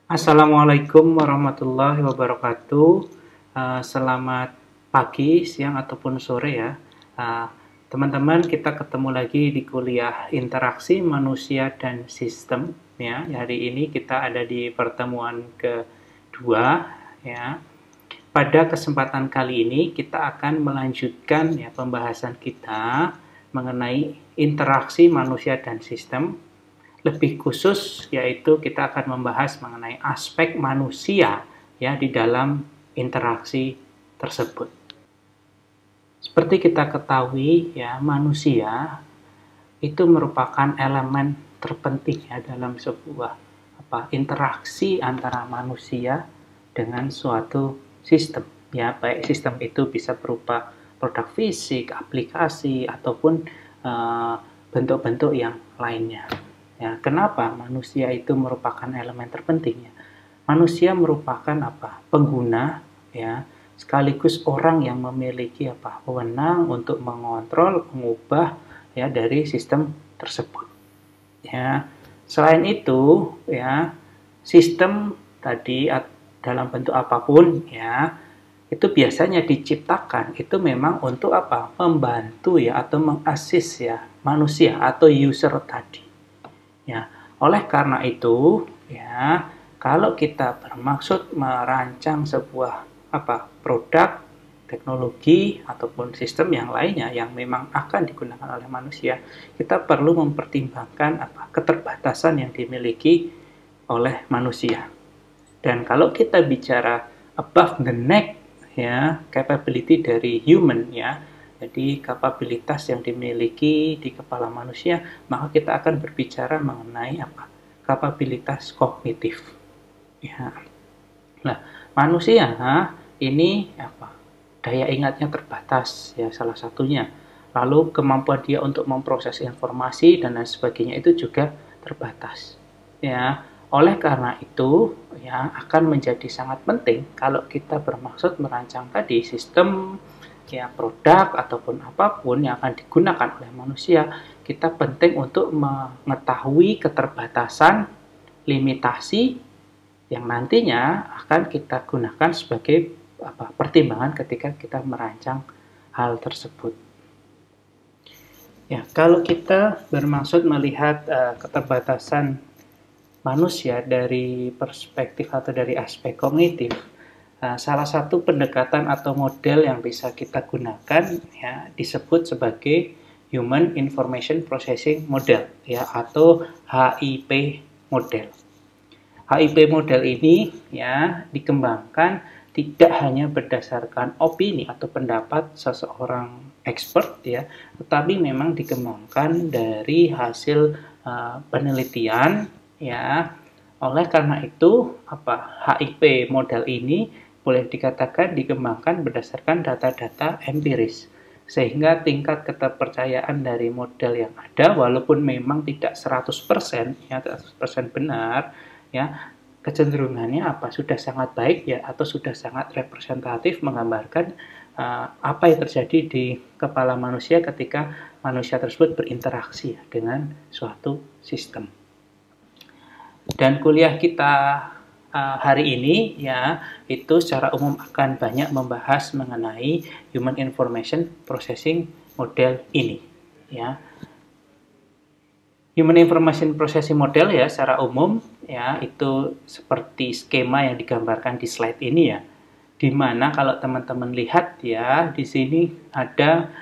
Assalamualaikum warahmatullahi wabarakatuh. Selamat pagi, siang, ataupun sore ya. Teman-teman, kita ketemu lagi di kuliah interaksi manusia dan sistem. Ya, hari ini kita ada di pertemuan kedua. Ya, pada kesempatan kali ini kita akan melanjutkan ya pembahasan kita mengenai interaksi manusia dan sistem. Lebih khusus yaitu kita akan membahas mengenai aspek manusia ya di dalam interaksi tersebut. Seperti kita ketahui ya, manusia itu merupakan elemen terpenting ya dalam sebuah interaksi antara manusia dengan suatu sistem ya, baik sistem itu bisa berupa produk fisik, aplikasi ataupun bentuk-bentuk yang lainnya. Ya, kenapa manusia itu merupakan elemen terpenting ya? Manusia merupakan pengguna ya, sekaligus orang yang memiliki wewenang untuk mengontrol, mengubah ya dari sistem tersebut. Ya. Selain itu ya, sistem tadi dalam bentuk apapun ya, itu biasanya diciptakan itu memang untuk membantu ya atau mengassist ya manusia atau user tadi. Ya, oleh karena itu, ya, kalau kita bermaksud merancang sebuah produk, teknologi ataupun sistem yang lainnya yang memang akan digunakan oleh manusia, kita perlu mempertimbangkan keterbatasan yang dimiliki oleh manusia. Dan kalau kita bicara above the neck, ya, capability dari human, ya, jadi kapabilitas yang dimiliki di kepala manusia, maka kita akan berbicara mengenai kapabilitas kognitif. Ya. Nah, manusia ini daya ingatnya terbatas ya salah satunya. Lalu kemampuan dia untuk memproses informasi dan lain sebagainya itu juga terbatas. Ya, oleh karena itu ya akan menjadi sangat penting kalau kita bermaksud merancang tadi sistem ya produk ataupun apapun yang akan digunakan oleh manusia, kita penting untuk mengetahui keterbatasan, limitasi yang nantinya akan kita gunakan sebagai pertimbangan ketika kita merancang hal tersebut. Ya, kalau kita bermaksud melihat keterbatasan manusia dari perspektif atau dari aspek kognitif, salah satu pendekatan atau model yang bisa kita gunakan ya disebut sebagai Human Information Processing Model ya atau HIP model. HIP model ini ya dikembangkan tidak hanya berdasarkan opini atau pendapat seseorang expert ya, tetapi memang dikembangkan dari hasil penelitian ya. Oleh karena itu, HIP model ini boleh dikatakan dikembangkan berdasarkan data-data empiris, sehingga tingkat keterpercayaan dari model yang ada walaupun memang tidak 100% ya 100% benar ya, kecenderungannya sudah sangat baik ya atau sudah sangat representatif menggambarkan apa yang terjadi di kepala manusia ketika manusia tersebut berinteraksi ya, dengan suatu sistem. Dan kuliah kita hari ini ya itu secara umum akan banyak membahas mengenai Human Information Processing Model ini ya. Human Information Processing Model ya secara umum ya itu seperti skema yang digambarkan di slide ini ya, dimana kalau teman-teman lihat ya di sini ada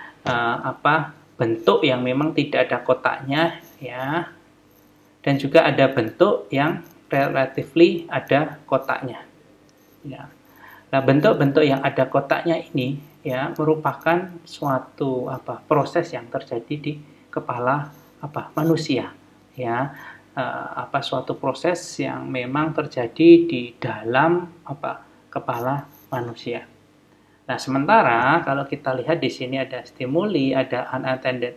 bentuk yang memang tidak ada kotaknya ya, dan juga ada bentuk yang relatively ada kotaknya. Ya. Nah, bentuk-bentuk yang ada kotaknya ini ya merupakan suatu proses yang terjadi di kepala manusia. Ya. Suatu proses yang memang terjadi di dalam kepala manusia. Nah, sementara kalau kita lihat di sini ada stimuli, ada unattended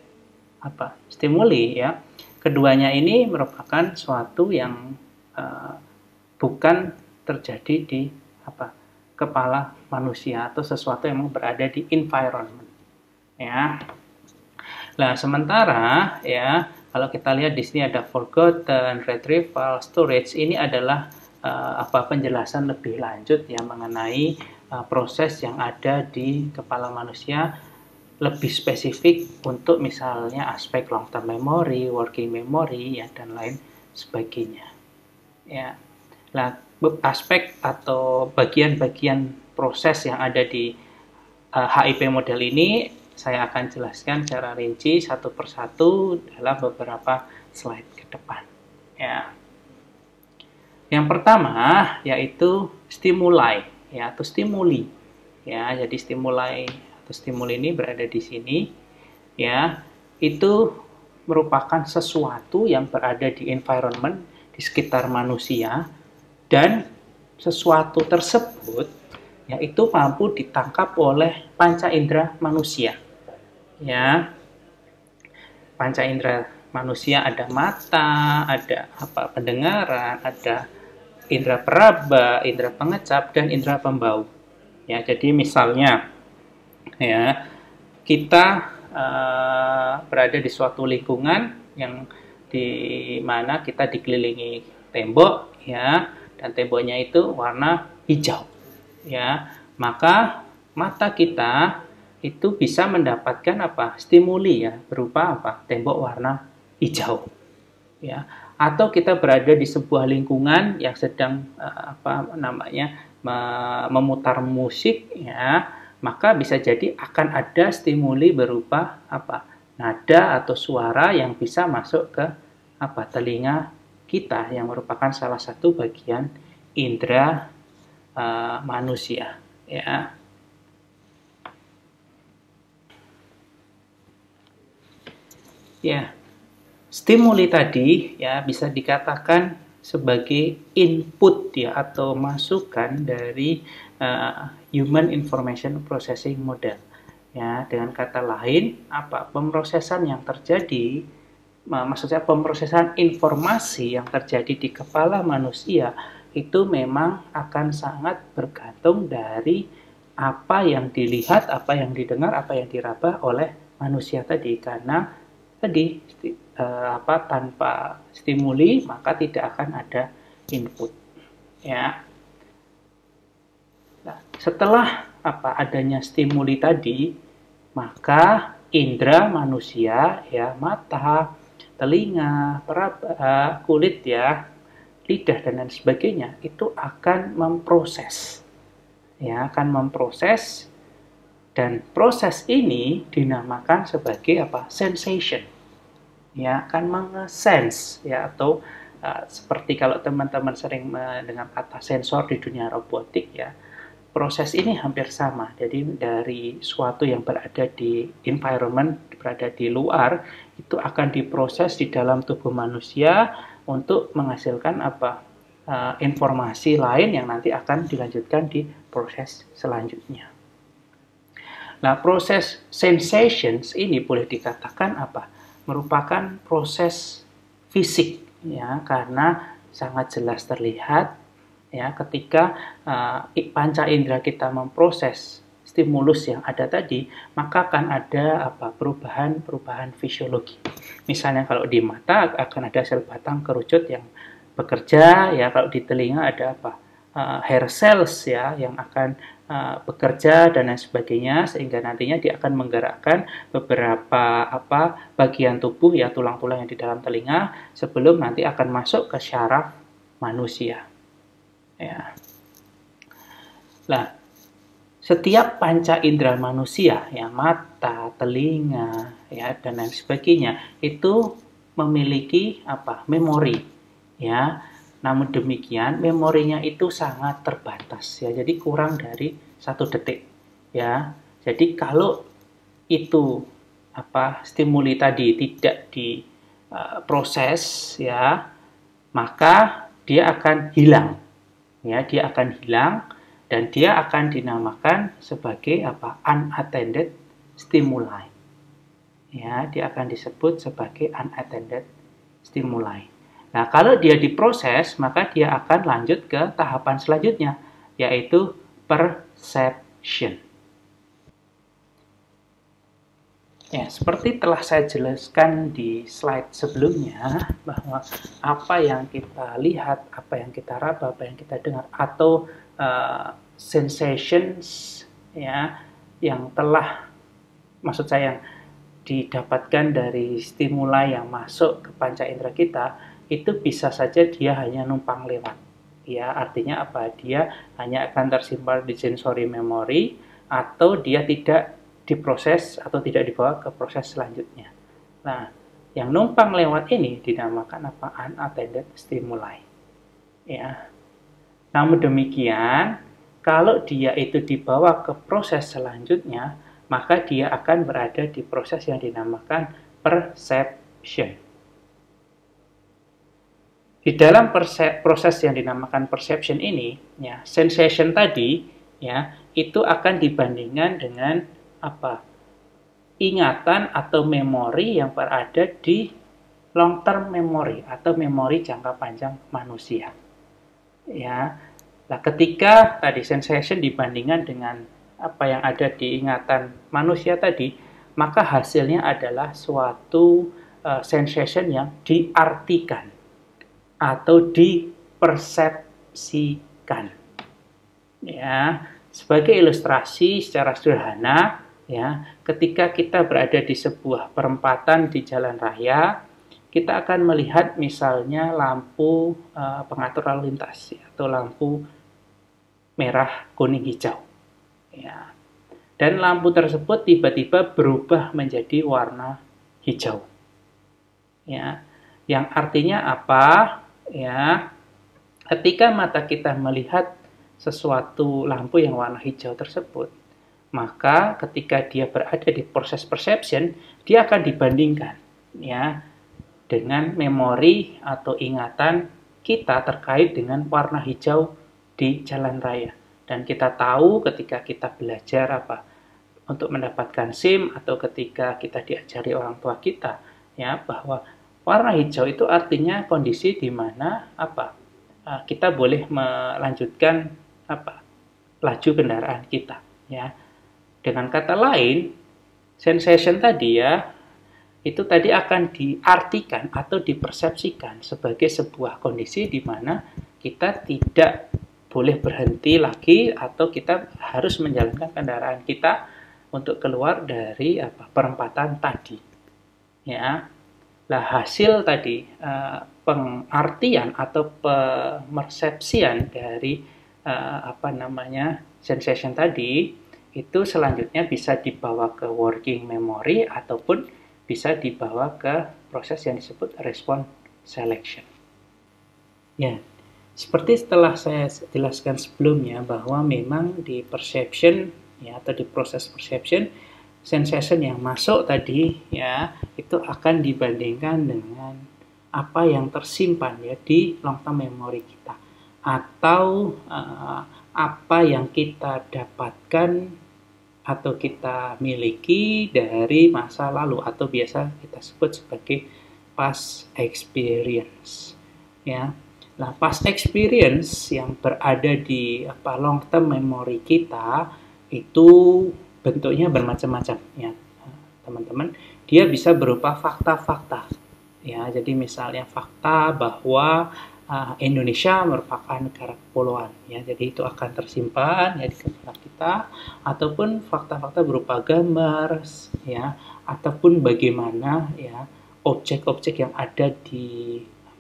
stimuli ya. Keduanya ini merupakan suatu yang bukan terjadi di kepala manusia atau sesuatu yang berada di environment ya. Nah, sementara ya kalau kita lihat di sini ada forgotten, retrieval, storage, ini adalah penjelasan lebih lanjut ya mengenai proses yang ada di kepala manusia, lebih spesifik untuk misalnya aspek long term memory, working memory ya dan lain sebagainya. Ya. Nah, aspek atau bagian-bagian proses yang ada di HIP model ini saya akan jelaskan secara rinci satu persatu dalam beberapa slide ke depan. Ya. Yang pertama yaitu stimuli ya atau stimuli. Ya, jadi stimuli atau stimuli ini berada di sini ya. Itu merupakan sesuatu yang berada di environment di sekitar manusia dan sesuatu tersebut yaitu mampu ditangkap oleh panca indera manusia. Ya. Panca indera manusia ada mata, ada pendengaran, ada indera peraba, indera pengecap, dan indera pembau. Ya, jadi misalnya, ya kita berada di suatu lingkungan yang di mana kita dikelilingi tembok, ya, dan temboknya itu warna hijau, ya, maka mata kita itu bisa mendapatkan stimuli ya berupa tembok warna hijau, ya. Atau kita berada di sebuah lingkungan yang sedang memutar musik ya, maka bisa jadi akan ada stimuli berupa nada atau suara yang bisa masuk ke telinga kita yang merupakan salah satu bagian indera manusia ya. Ya. Stimuli tadi ya bisa dikatakan sebagai input ya atau masukan dari Human Information Processing Model. Ya, dengan kata lain, pemrosesan yang terjadi, maksudnya pemrosesan informasi yang terjadi di kepala manusia itu memang akan sangat bergantung dari apa yang dilihat, apa yang didengar, apa yang diraba oleh manusia tadi, karena tadi tanpa stimuli maka tidak akan ada input ya. Nah, setelah adanya stimuli tadi maka indera manusia ya mata, telinga, peraba, kulit ya, lidah dan lain sebagainya itu akan memproses ya, dan proses ini dinamakan sebagai sensation. Ya, akan meng-sense ya atau seperti kalau teman-teman sering mendengar kata sensor di dunia robotik ya. Proses ini hampir sama. Jadi dari suatu yang berada di environment, berada di luar, itu akan diproses di dalam tubuh manusia untuk menghasilkan informasi lain yang nanti akan dilanjutkan di proses selanjutnya. Nah, proses sensations ini boleh dikatakan merupakan proses fisik ya, karena sangat jelas terlihat ya ketika panca indera kita memproses stimulus yang ada tadi, maka akan ada perubahan fisiologi. Misalnya kalau di mata akan ada sel batang kerucut yang bekerja ya, kalau di telinga ada hair cells ya yang akan bekerja dan lain sebagainya, sehingga nantinya dia akan menggerakkan beberapa bagian tubuh ya, tulang-tulang yang di dalam telinga sebelum nanti akan masuk ke syaraf manusia ya. Nah, setiap panca indera manusia ya, mata, telinga ya dan lain sebagainya itu memiliki memori ya. Namun demikian, memorinya itu sangat terbatas ya, jadi kurang dari 1 detik ya. Jadi kalau itu stimuli tadi tidak diproses ya, maka dia akan hilang ya, dan dia akan dinamakan sebagai unattended stimuli ya, dia akan disebut sebagai unattended stimuli. Nah, kalau dia diproses, maka dia akan lanjut ke tahapan selanjutnya, yaitu perception. Ya, seperti telah saya jelaskan di slide sebelumnya, bahwa apa yang kita lihat, apa yang kita raba, apa yang kita dengar, atau sensations ya yang telah, maksud saya, yang didapatkan dari stimuli yang masuk ke panca indera kita, itu bisa saja dia hanya numpang lewat. Ya, artinya apa? Dia hanya akan tersimpan di sensory memory, atau dia tidak diproses atau tidak dibawa ke proses selanjutnya. Nah, yang numpang lewat ini dinamakan apa? Unattended stimuli. Ya. Namun demikian, kalau dia itu dibawa ke proses selanjutnya, maka dia akan berada di proses yang dinamakan perception. Di dalam proses yang dinamakan perception ini, ya, sensation tadi, ya, itu akan dibandingkan dengan apa? Ingatan atau memori yang berada di long term memory atau memori jangka panjang manusia. Ya, nah ketika tadi sensation dibandingkan dengan apa yang ada di ingatan manusia tadi, maka hasilnya adalah suatu sensation yang diartikan atau dipersepsikan. Ya, sebagai ilustrasi secara sederhana, ya, ketika kita berada di sebuah perempatan di jalan raya, kita akan melihat misalnya lampu pengatur lalu lintas atau lampu merah, kuning, hijau. Ya. Dan lampu tersebut tiba-tiba berubah menjadi warna hijau. Ya. Yang artinya apa? Ya, ketika mata kita melihat sesuatu lampu yang warna hijau tersebut, maka ketika dia berada di proses perception, dia akan dibandingkan, ya, dengan memori atau ingatan kita terkait dengan warna hijau di jalan raya. Dan kita tahu ketika kita belajar apa untuk mendapatkan SIM, atau ketika kita diajari orang tua kita, ya, bahwa warna hijau itu artinya kondisi di mana apa? Kita boleh melanjutkan apa? Laju kendaraan kita, ya. Dengan kata lain, sensation tadi, ya, itu tadi akan diartikan atau dipersepsikan sebagai sebuah kondisi di mana kita tidak boleh berhenti lagi, atau kita harus menjalankan kendaraan kita untuk keluar dari apa? Perempatan tadi, ya. Nah, hasil tadi pengartian atau pemersepsian dari sensation tadi itu selanjutnya bisa dibawa ke working memory ataupun bisa dibawa ke proses yang disebut response selection. Ya, seperti setelah saya jelaskan sebelumnya bahwa memang di perception, ya, atau di proses perception, sensation yang masuk tadi, ya, itu akan dibandingkan dengan apa yang tersimpan, ya, di long term memory kita, atau apa yang kita dapatkan atau kita miliki dari masa lalu, atau biasa kita sebut sebagai past experience, ya. Nah, past experience yang berada di long term memory kita itu bentuknya bermacam-macam, ya, teman-teman. Dia bisa berupa fakta-fakta, ya. Jadi misalnya fakta bahwa Indonesia merupakan negara kepulauan, ya. Jadi itu akan tersimpan, ya, di kepala kita, ataupun fakta-fakta berupa gambar, ya, ataupun bagaimana, ya, objek-objek yang ada di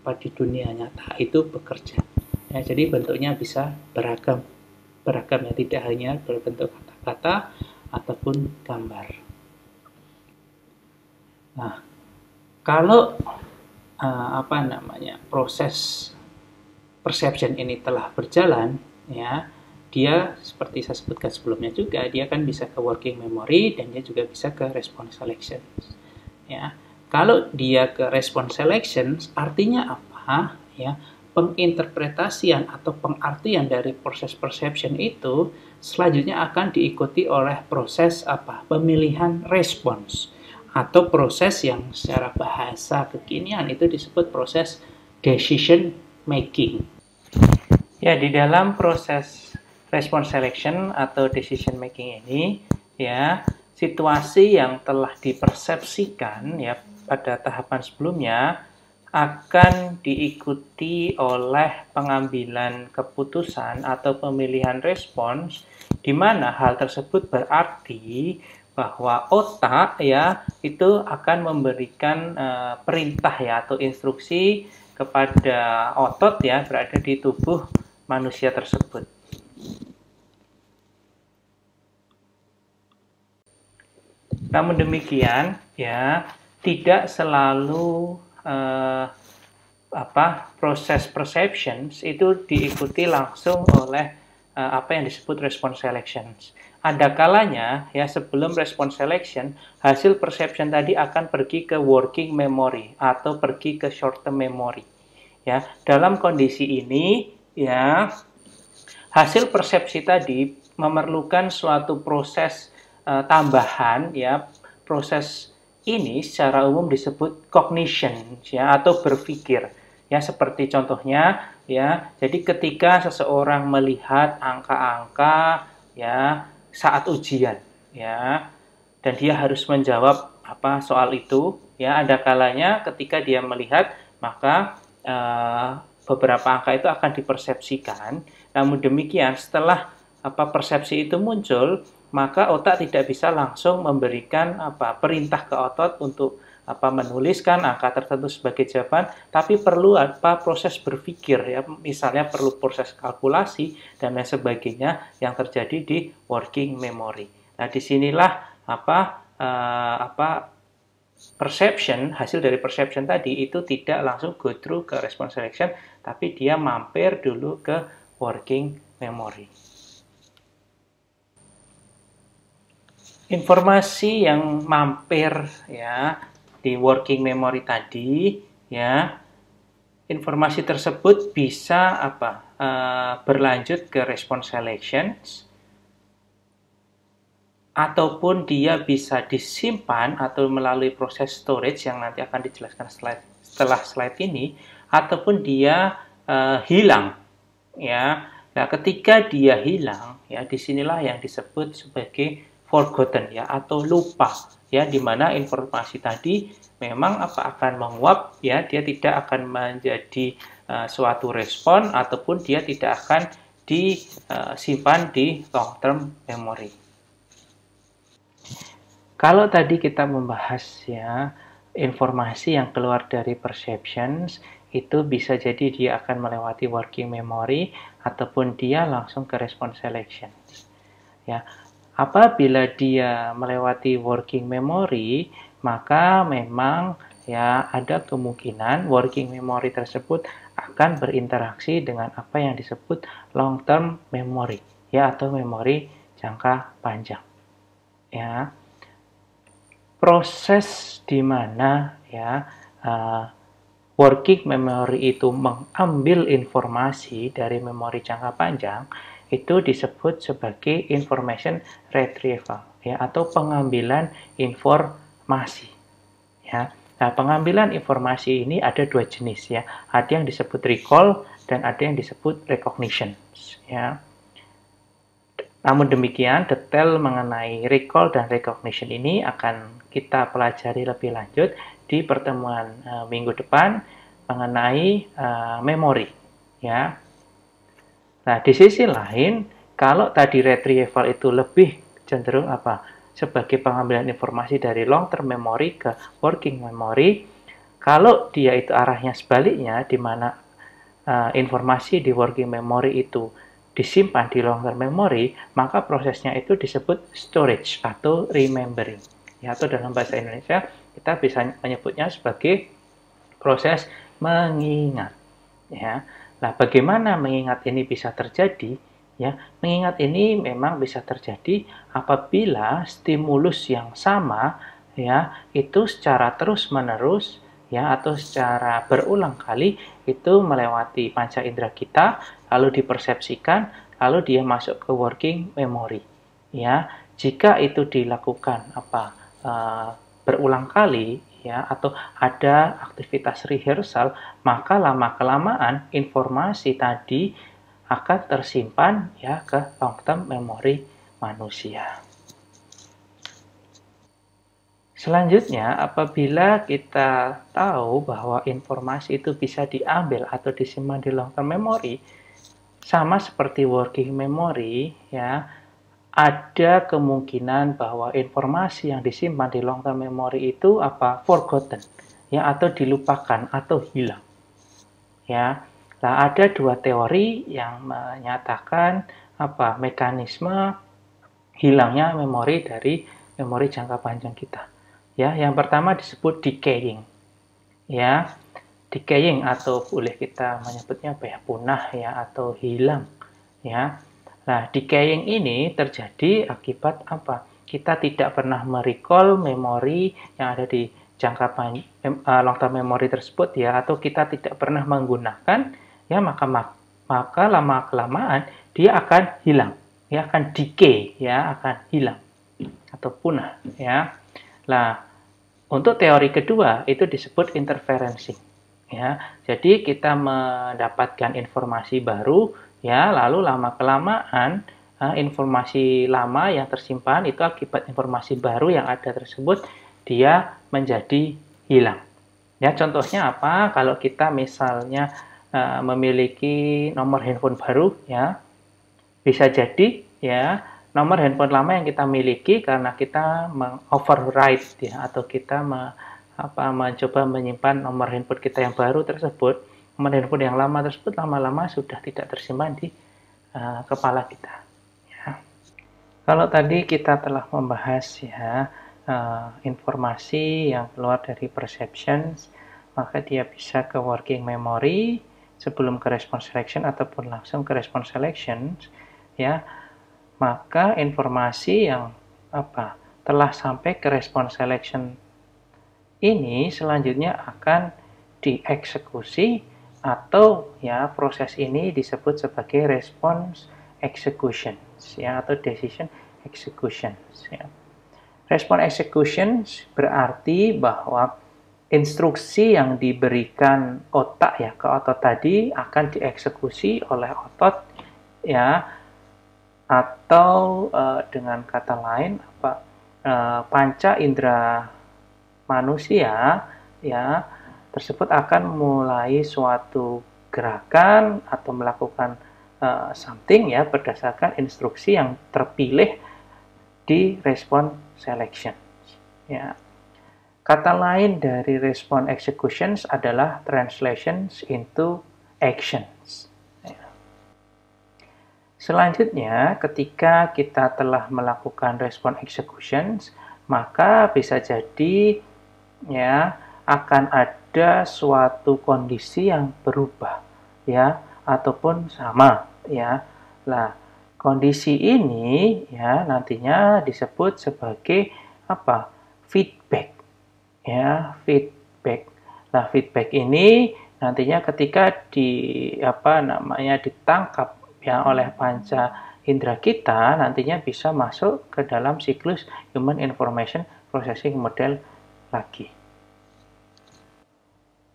dunia nyata itu bekerja. Ya, jadi bentuknya bisa beragam, ya, tidak hanya berbentuk kata-kata ataupun gambar. Nah, kalau proses perception ini telah berjalan, ya, dia seperti saya sebutkan sebelumnya juga, dia kan bisa ke working memory dan dia juga bisa ke response selection. Ya, kalau dia ke response selection, artinya apa? Ya, penginterpretasian atau pengartian dari proses perception itu selanjutnya akan diikuti oleh proses pemilihan respons, atau proses yang secara bahasa kekinian itu disebut proses decision making. Ya, di dalam proses response selection atau decision making ini, ya, situasi yang telah dipersepsikan ya pada tahapan sebelumnya akan diikuti oleh pengambilan keputusan atau pemilihan respons, di mana hal tersebut berarti bahwa otak ya itu akan memberikan perintah ya atau instruksi kepada otot ya berada di tubuh manusia tersebut. Namun demikian, ya tidak selalu proses perceptions itu diikuti langsung oleh apa yang disebut response selections. Ada kalanya ya sebelum response selection, hasil perception tadi akan pergi ke working memory atau pergi ke short term memory. Ya, dalam kondisi ini ya hasil persepsi tadi memerlukan suatu proses tambahan ya. Proses ini secara umum disebut cognition ya atau berpikir. Ya seperti contohnya ya. Jadi ketika seseorang melihat angka-angka ya saat ujian ya dan dia harus menjawab apa soal itu ya, ada kalanya ketika dia melihat maka beberapa angka itu akan dipersepsikan. Namun demikian setelah persepsi itu muncul, maka otak tidak bisa langsung memberikan perintah ke otot untuk menuliskan angka tertentu sebagai jawaban, tapi perlu proses berpikir ya, misalnya perlu proses kalkulasi dan lain sebagainya yang terjadi di working memory. Nah, disinilah perception, hasil dari perception tadi itu tidak langsung go through ke response selection, tapi dia mampir dulu ke working memory. Informasi yang mampir ya di working memory tadi ya, informasi tersebut bisa berlanjut ke response selections, ataupun dia bisa disimpan atau melalui proses storage yang nanti akan dijelaskan setelah slide ini, ataupun dia hilang ya. Nah, ketika dia hilang ya, disinilah yang disebut sebagai forgotten ya atau lupa ya, di mana informasi tadi memang akan menguap ya, dia tidak akan menjadi suatu respon ataupun dia tidak akan disimpan di long term memory. Kalau tadi kita membahas ya informasi yang keluar dari perceptions, itu bisa jadi dia akan melewati working memory ataupun dia langsung ke response selections. Ya, apabila dia melewati working memory, maka memang ya ada kemungkinan working memory tersebut akan berinteraksi dengan apa yang disebut long term memory ya atau memori jangka panjang. Ya. Proses di mana ya working memory itu mengambil informasi dari memori jangka panjang itu disebut sebagai information retrieval ya atau pengambilan informasi ya. Nah, pengambilan informasi ini ada dua jenis ya. Ada yang disebut recall dan ada yang disebut recognition ya. Namun demikian, detail mengenai recall dan recognition ini akan kita pelajari lebih lanjut di pertemuan minggu depan mengenai memori ya. Nah, di sisi lain, kalau tadi retrieval itu lebih cenderung sebagai pengambilan informasi dari long term memory ke working memory, kalau dia itu arahnya sebaliknya, di mana informasi di working memory itu disimpan di long term memory, maka prosesnya itu disebut storage atau remembering. Ya, atau dalam bahasa Indonesia kita bisa menyebutnya sebagai proses mengingat. Ya. Nah, bagaimana mengingat ini bisa terjadi? Ya, mengingat ini memang bisa terjadi apabila stimulus yang sama ya itu secara terus-menerus ya atau secara berulang kali itu melewati panca indera kita, lalu dipersepsikan, lalu dia masuk ke working memory. Ya, jika itu dilakukan berulang kali ya atau ada aktivitas rehearsal, maka lama-kelamaan informasi tadi akan tersimpan ya ke long term memory manusia. Selanjutnya, apabila kita tahu bahwa informasi itu bisa diambil atau disimpan di long term memory, sama seperti working memory, ya, ada kemungkinan bahwa informasi yang disimpan di long term memory itu forgotten, ya, atau dilupakan atau hilang, ya. Nah, ada dua teori yang menyatakan mekanisme hilangnya memori dari memori jangka panjang kita. Ya, yang pertama disebut decaying. Ya, decaying atau boleh kita menyebutnya punah, ya, atau hilang, ya. Nah, decaying ini terjadi akibat apa? Kita tidak pernah merecall memori yang ada di jangka long term memory tersebut, ya, atau kita tidak pernah menggunakan, ya, maka lama kelamaan dia akan hilang, ya, akan decay, ya, akan hilang atau punah, ya. Nah, untuk teori kedua itu disebut interferencing, ya. Jadi kita mendapatkan informasi baru, ya, lalu lama kelamaan informasi lama yang tersimpan itu akibat informasi baru yang ada tersebut dia menjadi hilang. Ya, contohnya apa? Kalau kita misalnya memiliki nomor handphone baru, ya, bisa jadi, ya, nomor handphone lama yang kita miliki karena kita meng-override, ya, atau kita mencoba menyimpan nomor handphone kita yang baru tersebut, nomor handphone yang lama tersebut lama-lama sudah tidak tersimpan di kepala kita. Ya. Kalau tadi kita telah membahas, ya, informasi yang keluar dari perceptions, maka dia bisa ke working memory sebelum ke response selection ataupun langsung ke response selection, ya. Maka informasi yang telah sampai ke response selection ini selanjutnya akan dieksekusi atau, ya, proses ini disebut sebagai response execution, ya, atau decision execution, ya. Response execution berarti bahwa instruksi yang diberikan otak, ya, ke otot tadi akan dieksekusi oleh otot, ya, atau dengan kata lain panca indera manusia, ya, tersebut akan mulai suatu gerakan atau melakukan something, ya, berdasarkan instruksi yang terpilih di response selection, ya. Kata lain dari response executions adalah translations into actions. Selanjutnya, ketika kita telah melakukan response executions, maka bisa jadi, ya, akan ada suatu kondisi yang berubah, ya, ataupun sama, ya. Nah, kondisi ini, ya, nantinya disebut sebagai feedback, ya, feedback. Nah, feedback ini nantinya ketika ditangkap, ya, oleh panca indera kita, nantinya bisa masuk ke dalam siklus Human Information Processing Model lagi.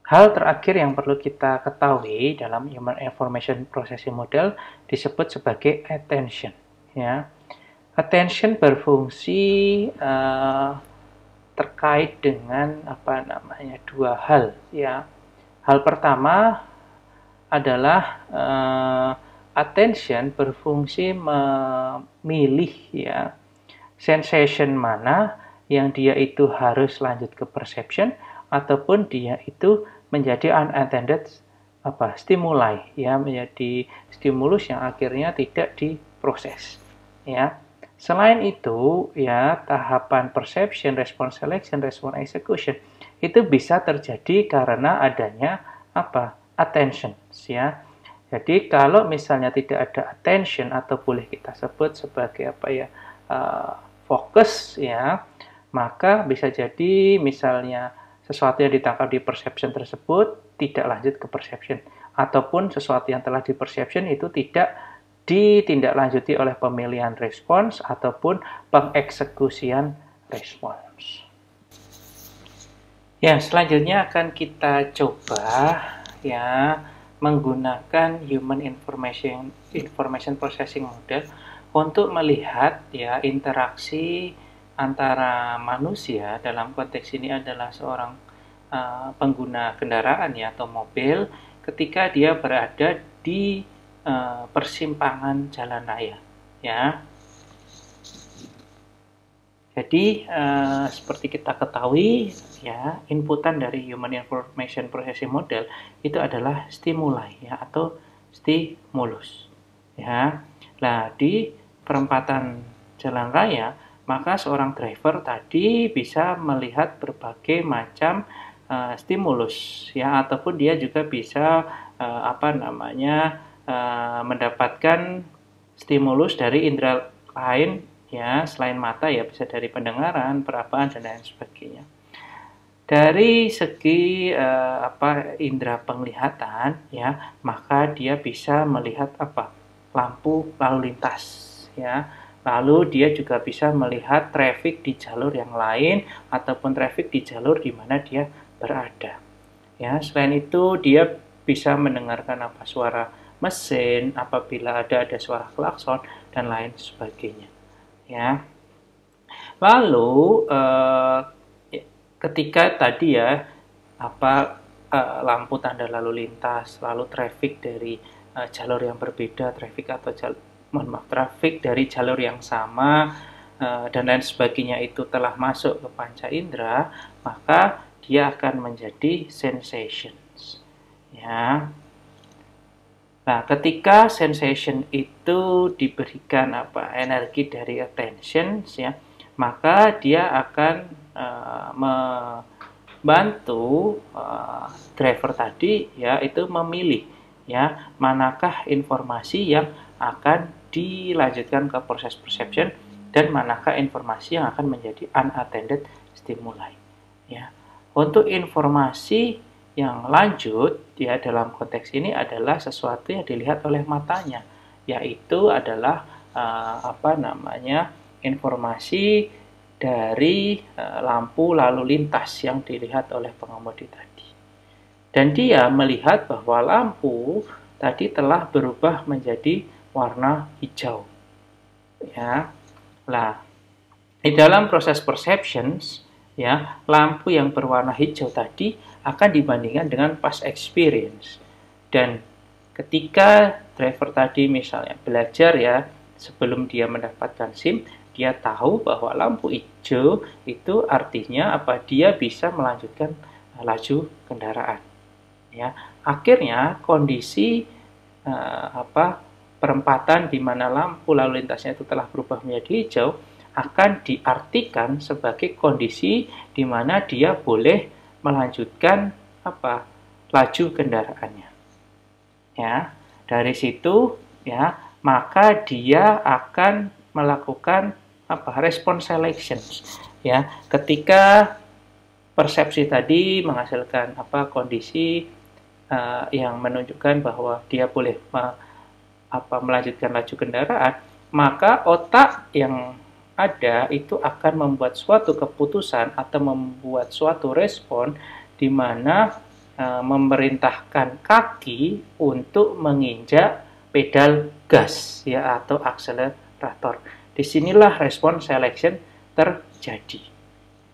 Hal terakhir yang perlu kita ketahui dalam Human Information Processing Model disebut sebagai attention, ya. Attention berfungsi terkait dengan dua hal, ya. Hal pertama adalah attention berfungsi memilih, ya, sensation mana yang dia itu harus lanjut ke perception ataupun dia itu menjadi unintended stimuli, ya, menjadi stimulus yang akhirnya tidak diproses, ya. Selain itu, ya, tahapan perception, response selection, response execution itu bisa terjadi karena adanya attention, ya. Jadi kalau misalnya tidak ada attention atau boleh kita sebut sebagai fokus, ya, maka bisa jadi misalnya sesuatu yang ditangkap di perception tersebut tidak lanjut ke perception, ataupun sesuatu yang telah di perception itu tidak ditindaklanjuti oleh pemilihan respons ataupun pengeksekusian respons. Ya, selanjutnya akan kita coba, ya, menggunakan Human Information Processing Model untuk melihat, ya, interaksi antara manusia dalam konteks ini adalah seorang pengguna kendaraan ya atau mobil ketika dia berada di persimpangan jalan raya ya. Jadi seperti kita ketahui ya, inputan dari Human Information Processing Model itu adalah stimuli ya atau stimulus ya. Nah, di perempatan jalan raya, maka seorang driver tadi bisa melihat berbagai macam stimulus ya, ataupun dia juga bisa mendapatkan stimulus dari indera lain ya, selain mata ya, bisa dari pendengaran, perabaan dan lain sebagainya. Dari segi indera penglihatan ya, maka dia bisa melihat lampu lalu lintas ya. Lalu dia juga bisa melihat traffic di jalur yang lain ataupun traffic di jalur di mana dia berada. Ya, selain itu dia bisa mendengarkan suara mesin apabila ada suara klakson dan lain sebagainya. Ya, lalu ketika tadi ya lampu tanda lalu lintas, lalu traffic dari jalur yang berbeda, traffic dari jalur yang sama dan lain sebagainya itu telah masuk ke panca indera, maka dia akan menjadi sensations. Ya. Nah, ketika sensation itu diberikan energi dari attention ya, maka dia akan membantu driver tadi ya itu memilih ya manakah informasi yang akan dilanjutkan ke proses perception dan manakah informasi yang akan menjadi unattended stimuli ya. Untuk informasi yang lanjut ya dalam konteks ini adalah sesuatu yang dilihat oleh matanya, yaitu adalah informasi dari lampu lalu lintas yang dilihat oleh pengemudi tadi. Dan dia melihat bahwa lampu tadi telah berubah menjadi warna hijau. Ya. Nah, di dalam proses perceptions ya, lampu yang berwarna hijau tadi akan dibandingkan dengan past experience. Dan ketika driver tadi misalnya belajar ya, sebelum dia mendapatkan SIM, dia tahu bahwa lampu hijau itu artinya dia bisa melanjutkan laju kendaraan. Ya, akhirnya kondisi perempatan di mana lampu lalu lintasnya itu telah berubah menjadi hijau akan diartikan sebagai kondisi di mana dia boleh melanjutkan laju kendaraannya. Ya, dari situ ya, maka dia akan melakukan respon selection ya. Ketika persepsi tadi menghasilkan kondisi yang menunjukkan bahwa dia boleh melanjutkan laju kendaraan, maka otak yang ada itu akan membuat suatu keputusan atau membuat suatu respon di mana memerintahkan kaki untuk menginjak pedal gas ya atau akselerator. Disinilah respon selection terjadi.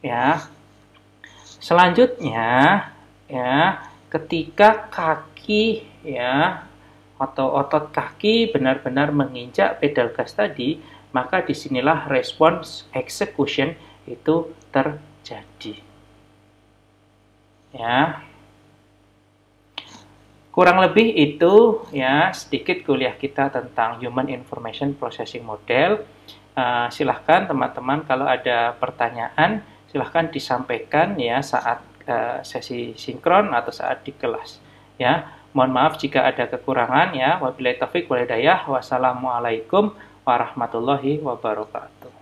Ya. Selanjutnya ya, ketika kaki ya atau otot kaki benar-benar menginjak pedal gas tadi, maka disinilah respons execution itu terjadi. Ya, kurang lebih itu ya sedikit kuliah kita tentang Human Information Processing Model. Silahkan teman-teman kalau ada pertanyaan silahkan disampaikan ya saat sesi sinkron atau saat di kelas. Ya, mohon maaf jika ada kekurangan ya. Wabillahi taufik wal hidayah. Wassalamualaikum warahmatullahi wabarakatuh.